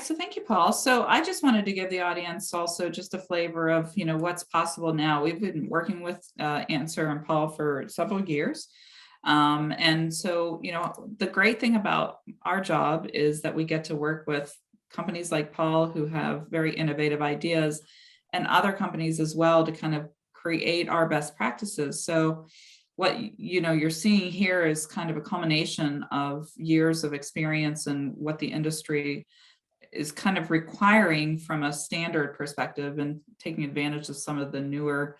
right, so thank you, Paul. So I just wanted to give the audience also just a flavor of, what's possible now. We've been working with Answer and Paul for several years. And so, the great thing about our job is that we get to work with companies like Paul who have very innovative ideas and other companies as well to kind of create our best practices. So what you're seeing here is kind of a culmination of years of experience and what the industry is kind of requiring from a standard perspective and taking advantage of some of the newer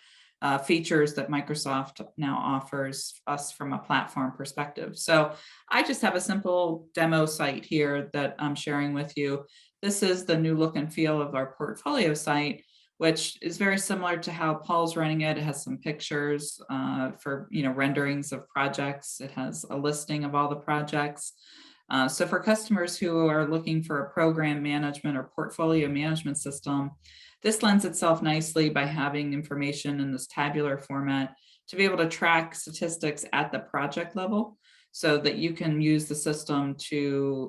features that Microsoft now offers us from a platform perspective. So I just have a simple demo site here that I'm sharing with you. This is the new look and feel of our portfolio site, which is very similar to how Paul's running it. It has some pictures for renderings of projects. It has a listing of all the projects. So for customers who are looking for a program management or portfolio management system, this lends itself nicely by having information in this tabular format to be able to track statistics at the project level so that you can use the system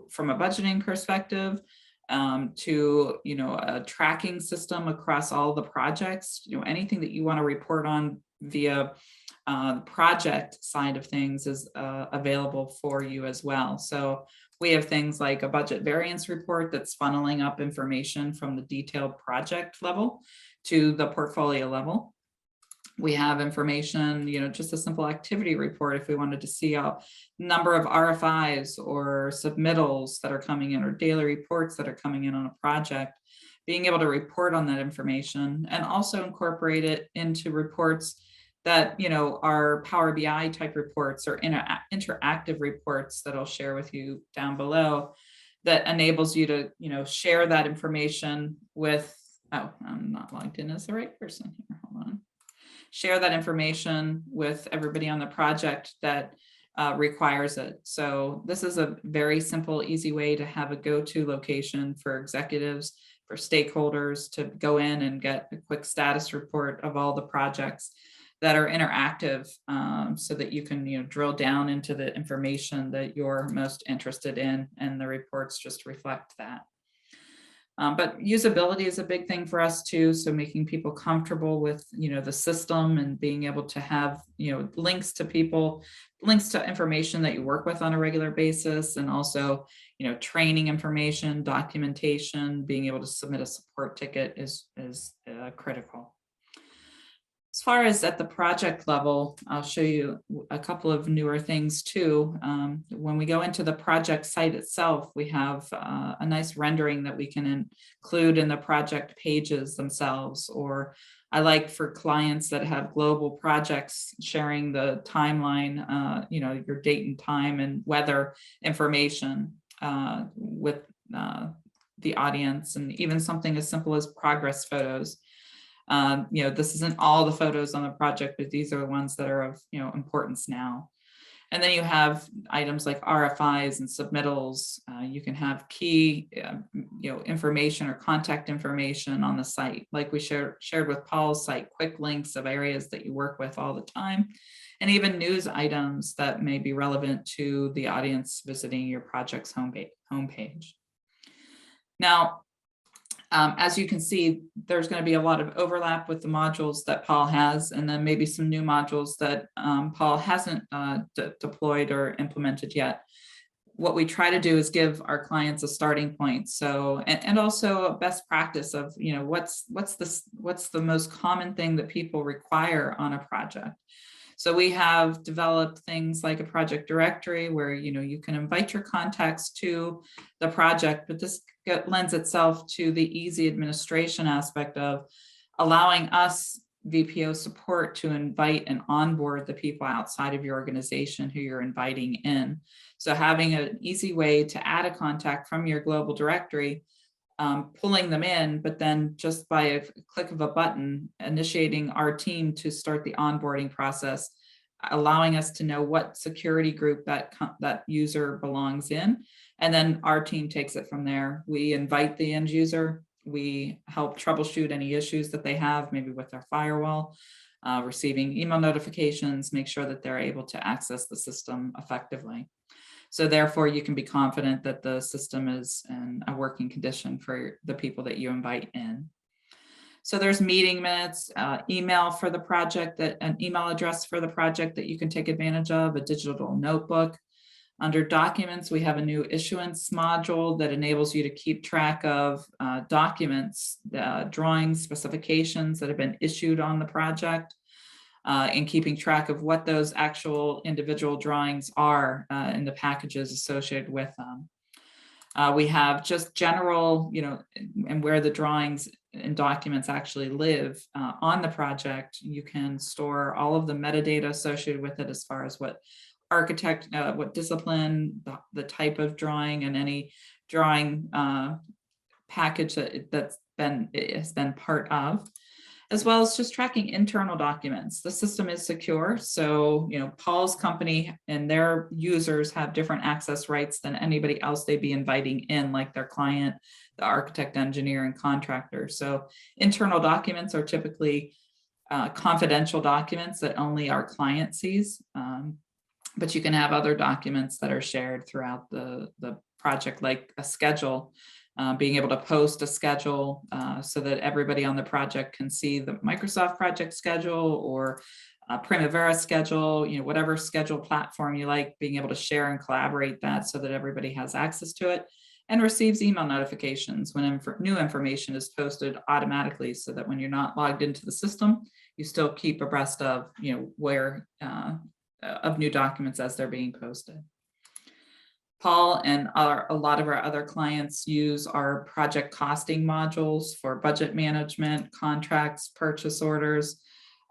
from a budgeting perspective, to a tracking system across all the projects, anything that you want to report on via project side of things is available for you as well. So we have things like a budget variance report that's funneling up information from the detailed project level to the portfolio level. We have information, just a simple activity report if we wanted to see a number of RFIs or submittals that are coming in or daily reports that are coming in on a project, being able to report on that information and also incorporate it into reports that are Power BI type reports or interactive reports that I'll share with you down below that enables you to share that information with, I'm not logged in as the right person here, hold on. Share that information with everybody on the project that requires it. So this is a very simple, easy way to have a go-to location for executives, for stakeholders to go in and get a quick status report of all the projects that are interactive, so that you can drill down into the information that you're most interested in, and the reports just reflect that. But usability is a big thing for us too. So making people comfortable with, the system and being able to have, links to people, links to information that you work with on a regular basis, and also, training information, documentation, being able to submit a support ticket is critical. As far as at the project level, I'll show you a couple of newer things too. When we go into the project site itself, we have a nice rendering that we can include in the project pages themselves. Or I like for clients that have global projects, sharing the timeline, your date and time and weather information with the audience, and even something as simple as progress photos. This isn't all the photos on the project, but these are the ones that are of importance now. And then you have items like RFIs and submittals. You can have key information or contact information on the site, like we shared with Paul's site, quick links of areas that you work with all the time, and even news items that may be relevant to the audience visiting your project's homepage. Now, as you can see, there's going to be a lot of overlap with the modules that Paul has, and then maybe some new modules that Paul hasn't deployed or implemented yet. What we try to do is give our clients a starting point. So, and also a best practice of, what's the most common thing that people require on a project. So we have developed things like a project directory where, you can invite your contacts to the project, but this lends itself to the easy administration aspect of allowing us VPO support to invite and onboard the people outside of your organization who you're inviting in. So having an easy way to add a contact from your global directory, pulling them in, but then just by a click of a button, initiating our team to start the onboarding process, allowing us to know what security group that user belongs in. And then our team takes it from there. We invite the end user. We help troubleshoot any issues that they have, maybe with their firewall, receiving email notifications, make sure that they're able to access the system effectively. So therefore, you can be confident that the system is in a working condition for the people that you invite in. So there's meeting minutes, email for the project, an email address for the project that you can take advantage of, a digital notebook. Under documents, we have a new issuance module that enables you to keep track of documents, drawings, specifications that have been issued on the project, and keeping track of what those actual individual drawings are in the packages associated with them. We have just general, and where the drawings and documents actually live on the project. You can store all of the metadata associated with it as far as what architect, what discipline, the type of drawing, and any drawing package that's has been part of, as well as just tracking internal documents. The system is secure, so Paul's company and their users have different access rights than anybody else they'd be inviting in, like their client, the architect, engineer, and contractor. So internal documents are typically confidential documents that only our client sees. But you can have other documents that are shared throughout the project, like a schedule, being able to post a schedule so that everybody on the project can see the Microsoft project schedule or Primavera schedule, whatever schedule platform you like, being able to share and collaborate that so that everybody has access to it and receives email notifications when new information is posted automatically, so that when you're not logged into the system, you still keep abreast of, where of new documents as they're being posted. Paul and a lot of our other clients use our project costing modules for budget management, contracts, purchase orders,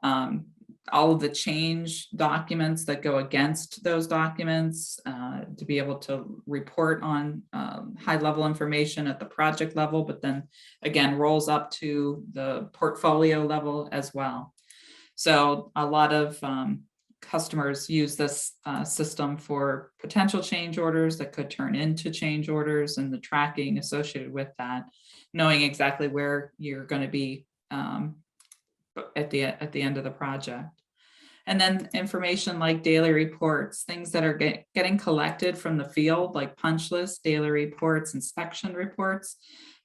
all of the change documents that go against those documents, to be able to report on high level information at the project level, but then again rolls up to the portfolio level as well. So a lot of customers use this system for potential change orders that could turn into change orders, and the tracking associated with that, knowing exactly where you're going to be at the end of the project. And then information like daily reports, things that are getting collected from the field, like punch lists, daily reports, inspection reports,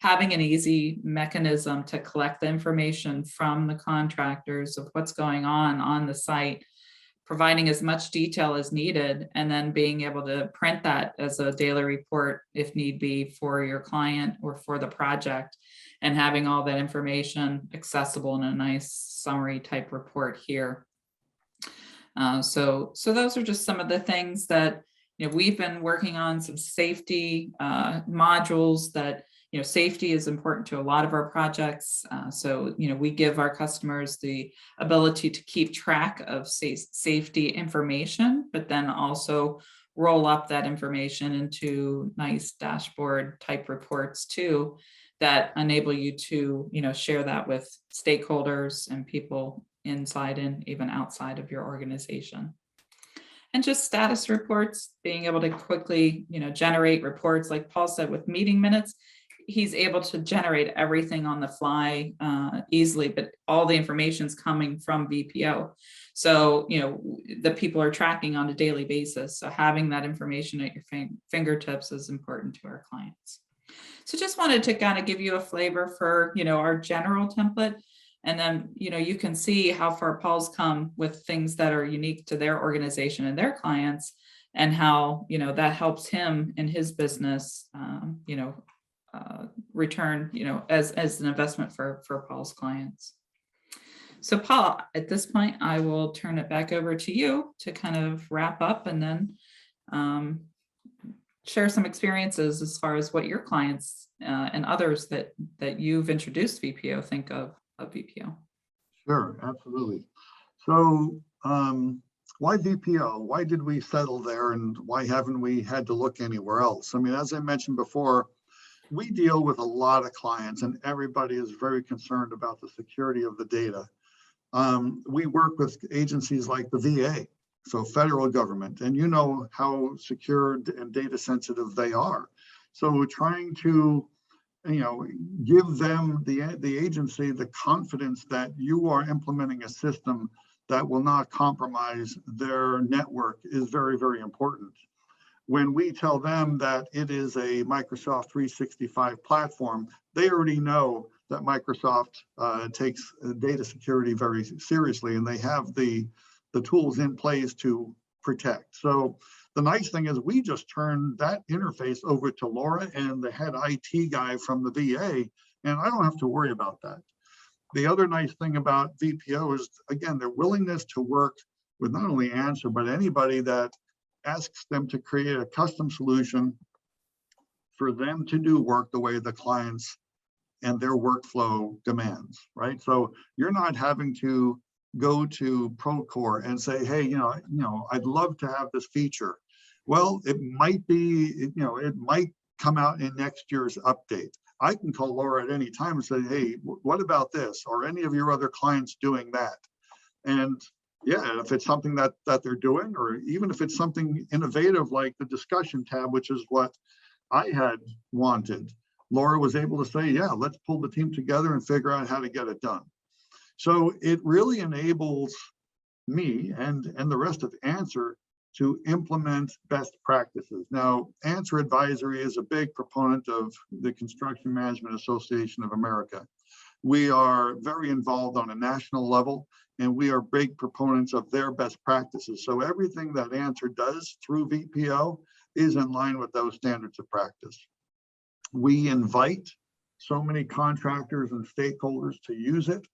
having an easy mechanism to collect the information from the contractors of what's going on the site, providing as much detail as needed, and then being able to print that as a daily report if need be for your client or for the project, and having all that information accessible in a nice summary type report here. So those are just some of the things that we've been working on, some safety modules that safety is important to a lot of our projects. So we give our customers the ability to keep track of safety information, but then also roll up that information into nice dashboard type reports too, that enable you to share that with stakeholders and people inside and even outside of your organization. And just status reports, being able to quickly generate reports, like Paul said, with meeting minutes. He's able to generate everything on the fly easily, but all the information is coming from VPO. So, the people are tracking on a daily basis. So having that information at your fingertips is important to our clients. So just wanted to kind of give you a flavor for, our general template. And then, you can see how far Paul's come with things that are unique to their organization and their clients, and how, that helps him in his business, return, as an investment for Paul's clients. So Paul, at this point, I will turn it back over to you to kind of wrap up, and then share some experiences as far as what your clients and others that you've introduced VPO think of VPO. Sure, absolutely. So why VPO? Why did we settle there, and why haven't we had to look anywhere else? I mean, as I mentioned before, we deal with a lot of clients, and everybody is very concerned about the security of the data. We work with agencies like the VA, so federal government, and you know how secure and data sensitive they are. So trying to give them, the agency, the confidence that you are implementing a system that will not compromise their network is very, very important. when we tell them that it is a Microsoft 365 platform, they already know that Microsoft takes data security very seriously, and they have the tools in place to protect. So the nice thing is we just turned that interface over to Laura and the head IT guy from the VA, and I don't have to worry about that. The other nice thing about VPO is, again, their willingness to work with not only Answer, but anybody that asks them to create a custom solution for them to do work the way the clients and their workflow demands, right? So you're not having to go to Procore and say, hey, I'd love to have this feature. Well, it might be, it might come out in next year's update. I can call Laura at any time and say, hey, what about this? Or any of your other clients doing that? And yeah, if it's something that they're doing, or even if it's something innovative like the discussion tab, which is what I had wanted, Laura was able to say, yeah, let's pull the team together and figure out how to get it done. So it really enables me and the rest of Answer to implement best practices. Now, Answer Advisory is a big proponent of the Construction Management Association of America. We are very involved on a national level, and we are big proponents of their best practices. So everything that Answer does through VPO is in line with those standards of practice. We invite so many contractors and stakeholders to use it,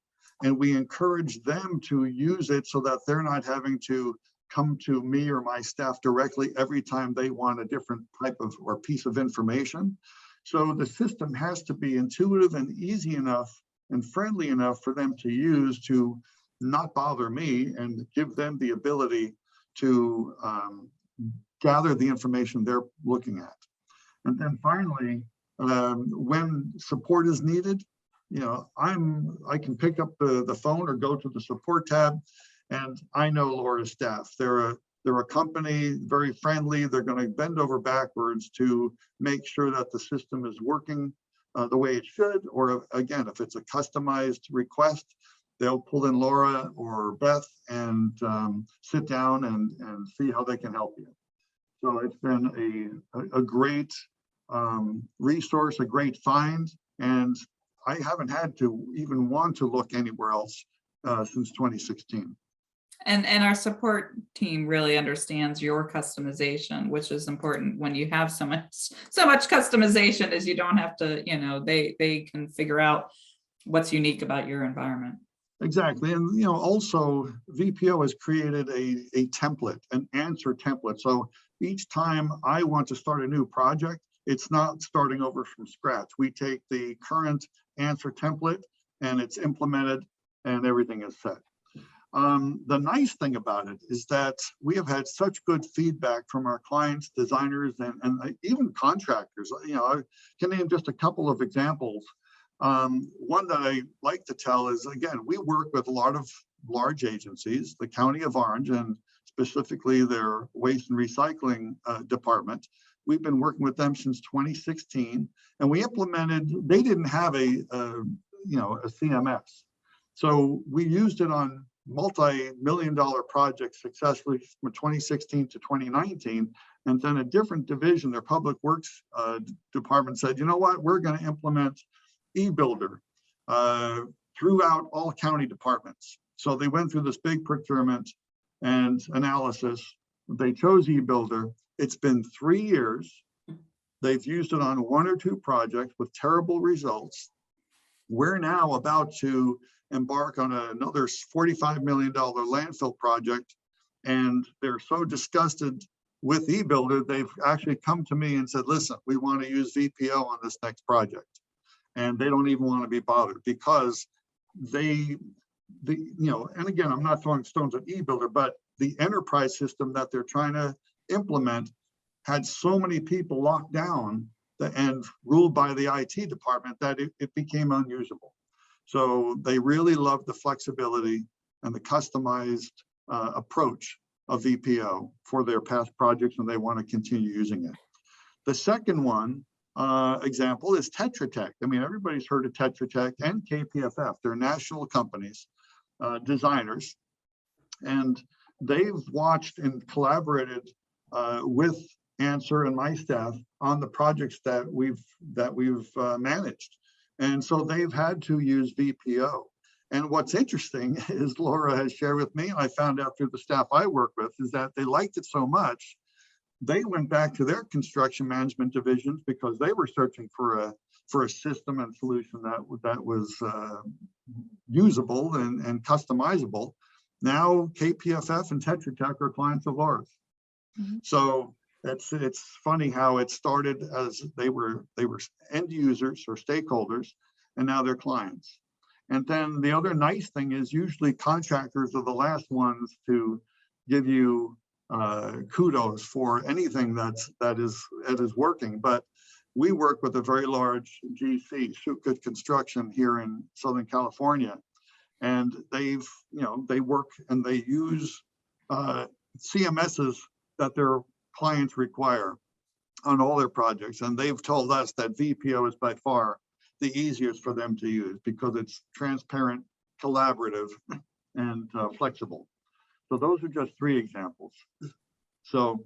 and we encourage them to use it so that they're not having to come to me or my staff directly every time they want a different type of or piece of information. So the system has to be intuitive and easy enough and friendly enough for them to use to not bother me and give them the ability to gather the information they're looking at. And then finally, when support is needed, I can pick up the phone or go to the support tab, and I know Laura's staff. They're a company, very friendly. They're going to bend over backwards to make sure that the system is working the way it should. Or again, if it's a customized request, they'll pull in Laura or Beth and sit down and see how they can help you. So it's been a great resource, a great find, and I haven't had to even want to look anywhere else since 2016. And our support team really understands your customization, which is important when you have so much customization, is you don't have to, they can figure out what's unique about your environment. Exactly. And also VPO has created a template, an Answer template. So each time I want to start a new project, it's not starting over from scratch. We take the current Answer template and it's implemented and everything is set. The nice thing about it is that we have had such good feedback from our clients, designers, and even contractors. I can name just a couple of examples. One that I like to tell is, again, we work with a lot of large agencies, the County of Orange, and specifically their waste and recycling department. We've been working with them since 2016, and we implemented, they didn't have a CMS. So we used it on multi-million-dollar projects successfully from 2016 to 2019. And then a different division, their public works department, said, you know what, we're going to implement eBuilder throughout all county departments. So they went through this big procurement and analysis. They chose eBuilder. It's been 3 years. They've used it on 1 or 2 projects with terrible results. We're now about to embark on another $45 million landfill project, and they're so disgusted with eBuilder, they've actually come to me and said, listen, we want to use VPO on this next project. And they don't even want to be bothered because and again, I'm not throwing stones at eBuilder, but the enterprise system that they're trying to implement had so many people locked down and ruled by the IT department that it became unusable. So they really love the flexibility and the customized approach of VPO for their past projects, and they want to continue using it. The second one example is Tetra Tech. I mean, everybody's heard of Tetra Tech and KPFF. They're national companies, designers, and they've watched and collaborated with Answer and my staff on the projects that we've managed. And so they've had to use VPO. And what's interesting is Laura has shared with me, and I found out through the staff I work with, is that they liked it so much, they went back to their construction management divisions because they were searching for a system and solution that was usable and customizable. Now KPFF and Tetra Tech are clients of ours. Mm-hmm. So it's funny how it started as they were end users or stakeholders, and now they're clients. And then the other nice thing is usually contractors are the last ones to give you kudos for anything that is working. But we work with a very large GC, Good Construction, here in Southern California, and they work and they use CMSs that their clients require on all their projects, and they've told us that VPO is by far the easiest for them to use because it's transparent, collaborative, and flexible. So those are just 3 examples. So,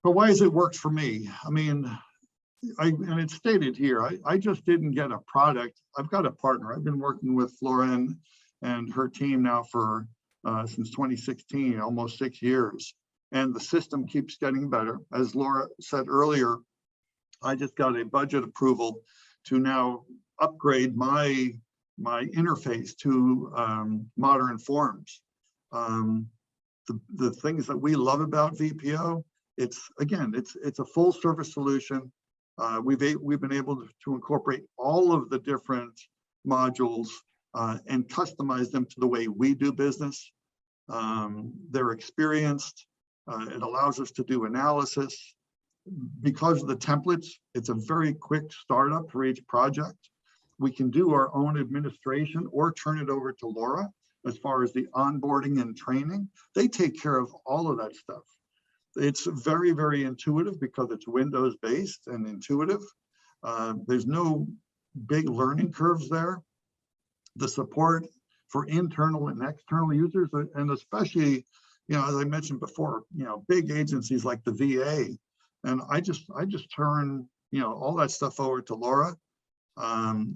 but why has it worked for me? I mean, and it's stated here, I just didn't get a product. I've got a partner. I've been working with Flora and her team now for since 2016, almost 6 years. And the system keeps getting better. As Laura said earlier, I just got a budget approval to now upgrade my interface to modern forms. The things that we love about VPO, it's a full service solution. We've been able to incorporate all of the different modules and customize them to the way we do business. They're experienced. It allows us to do analysis. Because of the templates, it's a very quick startup for each project. We can do our own administration or turn it over to Laura as far as the onboarding and training. They take care of all of that stuff. It's very, very intuitive because it's Windows-based and intuitive. There's no big learning curves there. The support for internal and external users, and especially, as I mentioned before, big agencies like the VA, and I just turn, all that stuff over to Laura.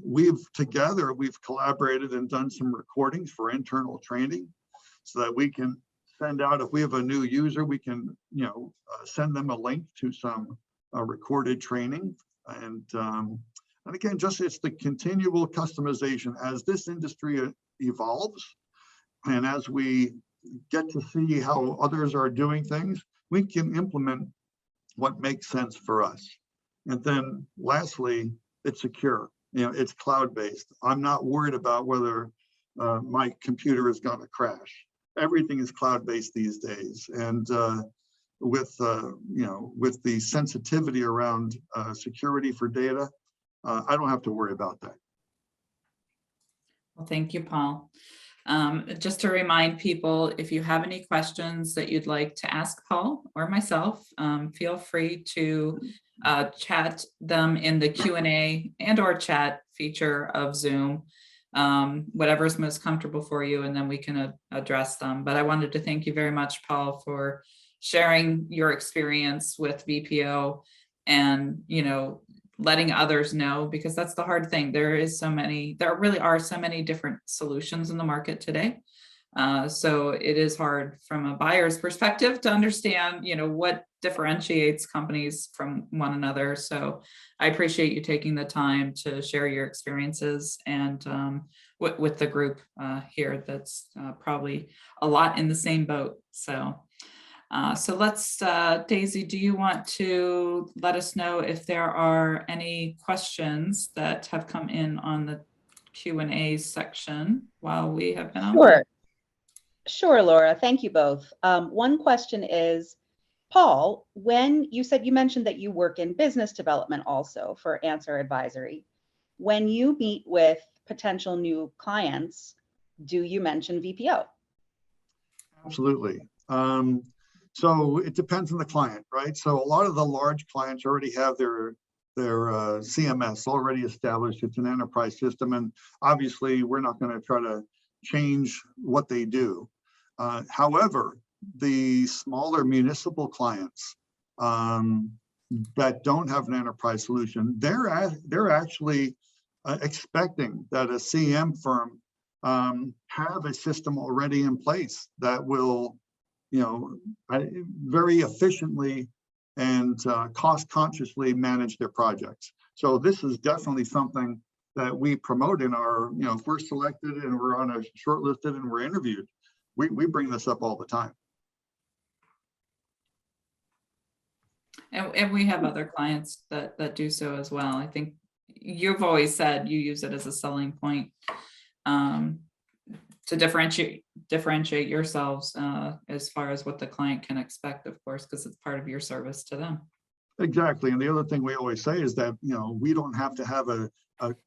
We've collaborated and done some recordings for internal training so that we can send out, if we have a new user, we can, send them a link to some recorded training. And again, it's the continual customization as this industry evolves. And as we get to see how others are doing things, we can implement what makes sense for us. And then lastly, it's secure. It's cloud-based. I'm not worried about whether my computer is going to crash. Everything is cloud-based these days. And with the sensitivity around security for data, I don't have to worry about that. Well, thank you, Paul. Just to remind people, if you have any questions that you'd like to ask Paul or myself, feel free to chat them in the Q&A and or chat feature of Zoom, whatever is most comfortable for you, and then we can address them. But I wanted to thank you very much, Paul, for sharing your experience with VPO and, letting others know, because that's the hard thing. There really are so many different solutions in the market today. So it is hard from a buyer's perspective to understand, what differentiates companies from one another. So I appreciate you taking the time to share your experiences and with the group here. That's probably a lot in the same boat. So let's, Daisy, do you want to let us know if there are any questions that have come in on the Q&A section while we have been on? Sure, Laura. Thank you both. One question is, Paul, when you mentioned that you work in business development also for Answer Advisory, when you meet with potential new clients, do you mention VPO? Absolutely. So it depends on the client, right? So a lot of the large clients already have their CMS already established. It's an enterprise system, and obviously we're not going to try to change what they do. However, the smaller municipal clients, that don't have an enterprise solution, they're actually expecting that a CM firm have a system already in place that will, very efficiently and cost consciously manage their projects. So this is definitely something that we promote in our, if we're selected and we're on a shortlisted and we're interviewed, we bring this up all the time. And we have other clients that do so as well. I think you've always said you use it as a selling point to differentiate yourselves as far as what the client can expect, of course, because it's part of your service to them. Exactly. And the other thing we always say is that, we don't have to have a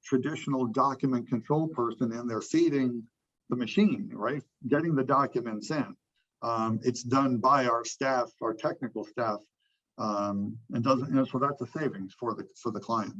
traditional document control person in there feeding the machine, right? Getting the documents in. It's done by our staff, our technical staff. And doesn't, so that's a savings for the client.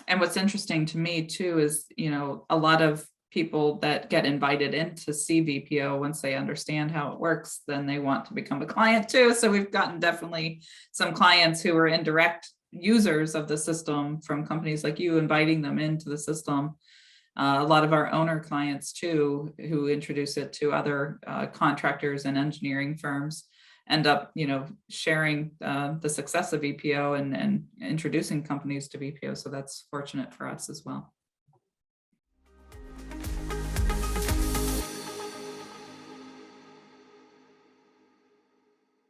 And what's interesting to me too is, a lot of people that get invited in to see VPO, once they understand how it works, then they want to become a client too. So we've gotten definitely some clients who are indirect users of the system from companies like you, inviting them into the system. A lot of our owner clients too, who introduce it to other contractors and engineering firms, end up, sharing the success of VPO and introducing companies to VPO. So that's fortunate for us as well.